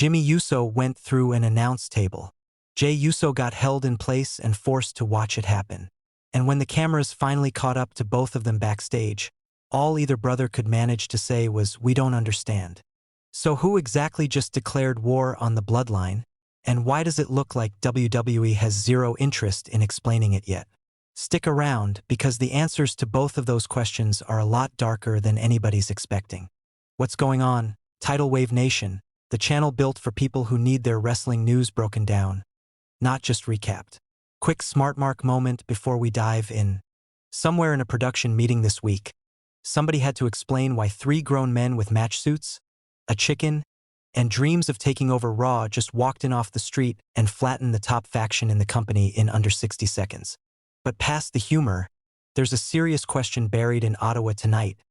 Jimmy Uso went through an announce table. Jey Uso got held in place and forced to watch it happen. And when the cameras finally caught up to both of them backstage, all either brother could manage to say was, "We don't understand." So who exactly just declared war on the Bloodline? And why does it look like WWE has zero interest in explaining it yet? Stick around, because the answers to both of those questions are a lot darker than anybody's expecting. What's going on? Tidal Wave Nation, the channel built for people who need their wrestling news broken down, not just recapped. Quick smart mark moment before we dive in. Somewhere in a production meeting this week, somebody had to explain why 3 grown men with match suits, a chicken, and dreams of taking over Raw just walked in off the street and flattened the top faction in the company in under 60 seconds. But past the humor, there's a serious question buried in Ottawa tonight.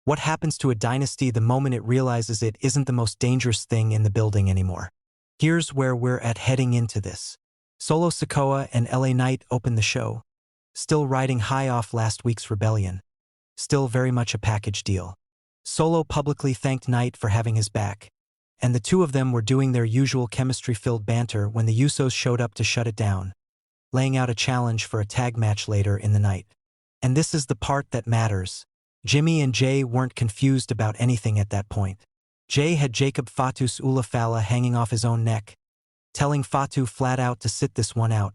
What happens to a dynasty the moment it realizes it isn't the most dangerous thing in the building anymore? Here's where we're at heading into this. Solo Sikoa and LA Knight open the show, still riding high off last week's rebellion. Still very much a package deal. Solo publicly thanked Knight for having his back, and the two of them were doing their usual chemistry-filled banter when the Usos showed up to shut it down, laying out a challenge for a tag match later in the night. And this is the part that matters. Jimmy and Jey weren't confused about anything at that point. Jey had Jacob Fatu's Ulafala hanging off his own neck, telling Fatu flat out to sit this one out,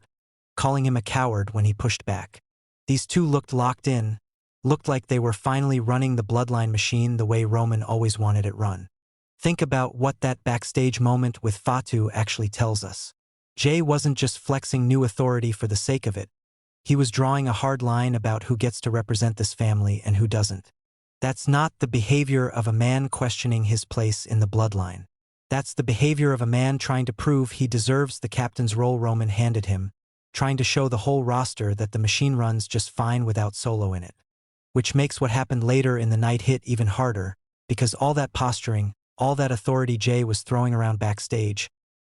calling him a coward when he pushed back. These two looked locked in, looked like they were finally running the Bloodline machine the way Roman always wanted it run. Think about what that backstage moment with Fatu actually tells us. Jey wasn't just flexing new authority for the sake of it. He was drawing a hard line about who gets to represent this family and who doesn't. That's not the behavior of a man questioning his place in the Bloodline. That's the behavior of a man trying to prove he deserves the captain's role Roman handed him, trying to show the whole roster that the machine runs just fine without Solo in it. Which makes what happened later in the night hit even harder, because all that posturing, all that authority Jey was throwing around backstage,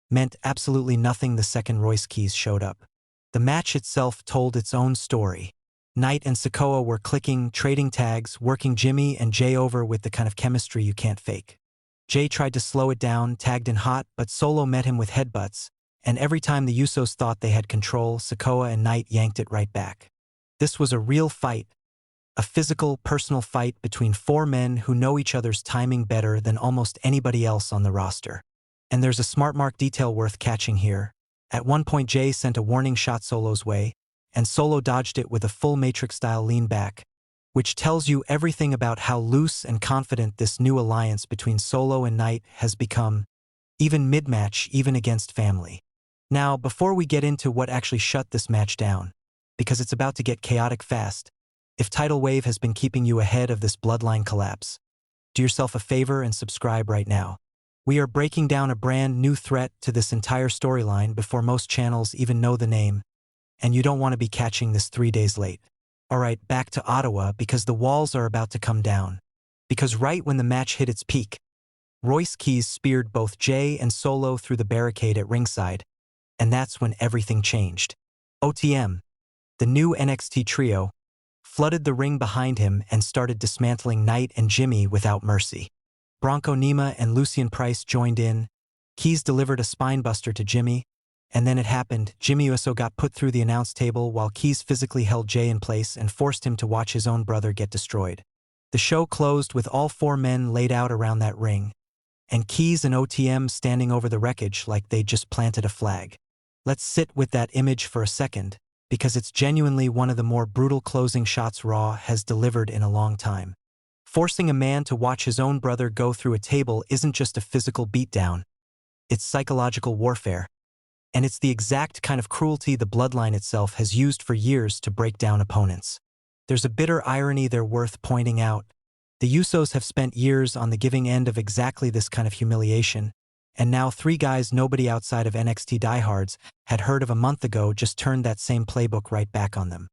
meant absolutely nothing the second Royce Keys showed up. The match itself told its own story. Knight and Sikoa were clicking, trading tags, working Jimmy and Jey over with the kind of chemistry you can't fake. Jey tried to slow it down, tagged in hot, but Solo met him with headbutts, and every time the Usos thought they had control, Sikoa and Knight yanked it right back. This was a real fight, a physical, personal fight between 4 men who know each other's timing better than almost anybody else on the roster. And there's a smart mark detail worth catching here. At one point Jey sent a warning shot Solo's way, and Solo dodged it with a full Matrix-style lean back, which tells you everything about how loose and confident this new alliance between Solo and Knight has become, even mid-match, even against family. Now, before we get into what actually shut this match down, because it's about to get chaotic fast, if Tidal Wave has been keeping you ahead of this Bloodline collapse, do yourself a favor and subscribe right now. We are breaking down a brand new threat to this entire storyline before most channels even know the name, and you don't want to be catching this 3 days late. Alright, back to Ottawa, because the walls are about to come down. Because right when the match hit its peak, Royce Keys speared both Jey and Solo through the barricade at ringside, and that's when everything changed. OTM, the new NXT trio, flooded the ring behind him and started dismantling Knight and Jimmy without mercy. Bronco Nima and Lucian Price joined in. Keys delivered a spinebuster to Jimmy, and then it happened. Jimmy Uso got put through the announce table while Keys physically held Jey in place and forced him to watch his own brother get destroyed. The show closed with all 4 men laid out around that ring, and Keys and OTM standing over the wreckage like they just planted a flag. Let's sit with that image for a second, because it's genuinely one of the more brutal closing shots Raw has delivered in a long time. Forcing a man to watch his own brother go through a table isn't just a physical beatdown, it's psychological warfare. And it's the exact kind of cruelty the Bloodline itself has used for years to break down opponents. There's a bitter irony there worth pointing out. The Usos have spent years on the giving end of exactly this kind of humiliation, and now 3 guys nobody outside of NXT diehards had heard of a month ago just turned that same playbook right back on them.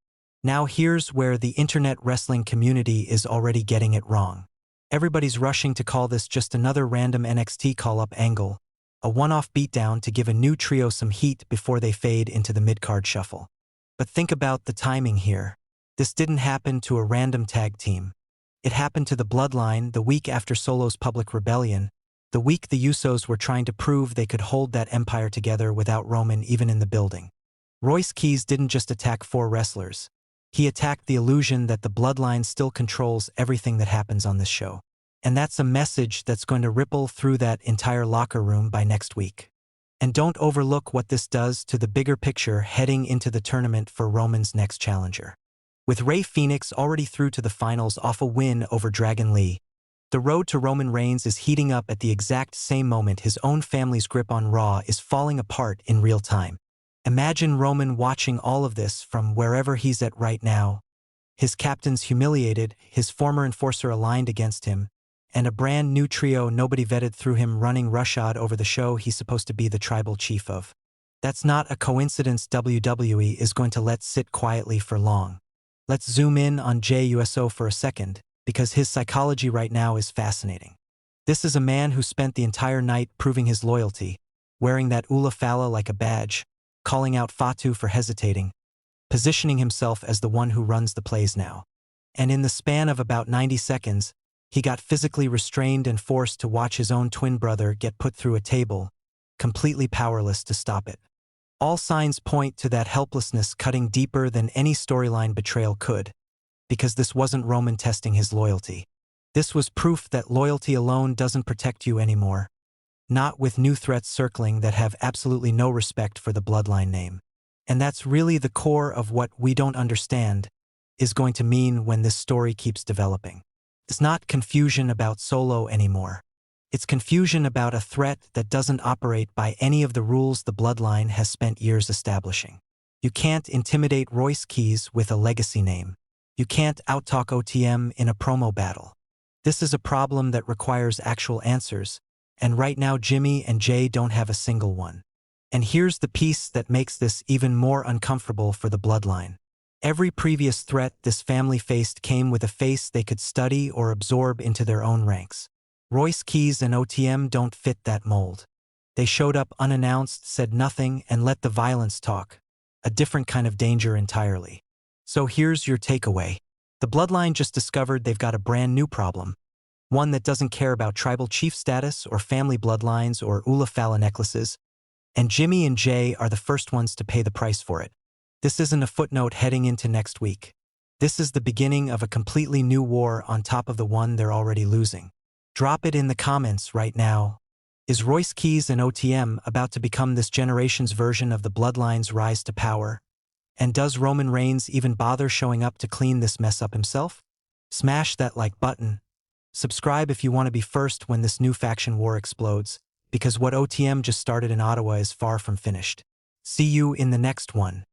Now here's where the internet wrestling community is already getting it wrong. Everybody's rushing to call this just another random NXT call-up angle, a one-off beatdown to give a new trio some heat before they fade into the mid-card shuffle. But think about the timing here. This didn't happen to a random tag team. It happened to the Bloodline the week after Solo's public rebellion, The week the Usos were trying to prove they could hold that empire together without Roman even in the building. Royce Keys didn't just attack 4 wrestlers. He attacked the illusion that the Bloodline still controls everything that happens on this show. And that's a message that's going to ripple through that entire locker room by next week. And don't overlook what this does to the bigger picture heading into the tournament for Roman's next challenger. With Rey Fenix already through to the finals off a win over Dragon Lee, the road to Roman Reigns is heating up at the exact same moment his own family's grip on Raw is falling apart in real time. Imagine Roman watching all of this from wherever he's at right now. His captains humiliated, his former enforcer aligned against him, and a brand new trio nobody vetted through him running roughshod over the show he's supposed to be the tribal chief of. That's not a coincidence WWE is going to let sit quietly for long. Let's zoom in on Jey Uso for a second, because his psychology right now is fascinating. This is a man who spent the entire night proving his loyalty, wearing that Ula Fala like a badge, calling out Fatu for hesitating, positioning himself as the one who runs the plays now. And in the span of about 90 seconds, he got physically restrained and forced to watch his own twin brother get put through a table, completely powerless to stop it. All signs point to that helplessness cutting deeper than any storyline betrayal could, because this wasn't Roman testing his loyalty. This was proof that loyalty alone doesn't protect you anymore, not with new threats circling that have absolutely no respect for the Bloodline name. And that's really the core of what we don't understand is going to mean when this story keeps developing. It's not confusion about Solo anymore. It's confusion about a threat that doesn't operate by any of the rules the Bloodline has spent years establishing. You can't intimidate Royce Keys with a legacy name. You can't outtalk OTM in a promo battle. This is a problem that requires actual answers, and right now Jimmy and Jey don't have a single one. And here's the piece that makes this even more uncomfortable for the Bloodline. Every previous threat this family faced came with a face they could study or absorb into their own ranks. Royce Keys and OTM don't fit that mold. They showed up unannounced, said nothing, and let the violence talk. A different kind of danger entirely. So here's your takeaway. The Bloodline just discovered they've got a brand new problem. One that doesn't care about tribal chief status or family bloodlines or Ula Fala necklaces. And Jimmy and Jey are the first ones to pay the price for it. This isn't a footnote heading into next week. This is the beginning of a completely new war on top of the one they're already losing. Drop it in the comments right now. Is Royce Keys and OTM about to become this generation's version of the Bloodline's rise to power? And does Roman Reigns even bother showing up to clean this mess up himself? Smash that like button. Subscribe if you want to be first when this new faction war explodes, because what OTM just started in Ottawa is far from finished. See you in the next one.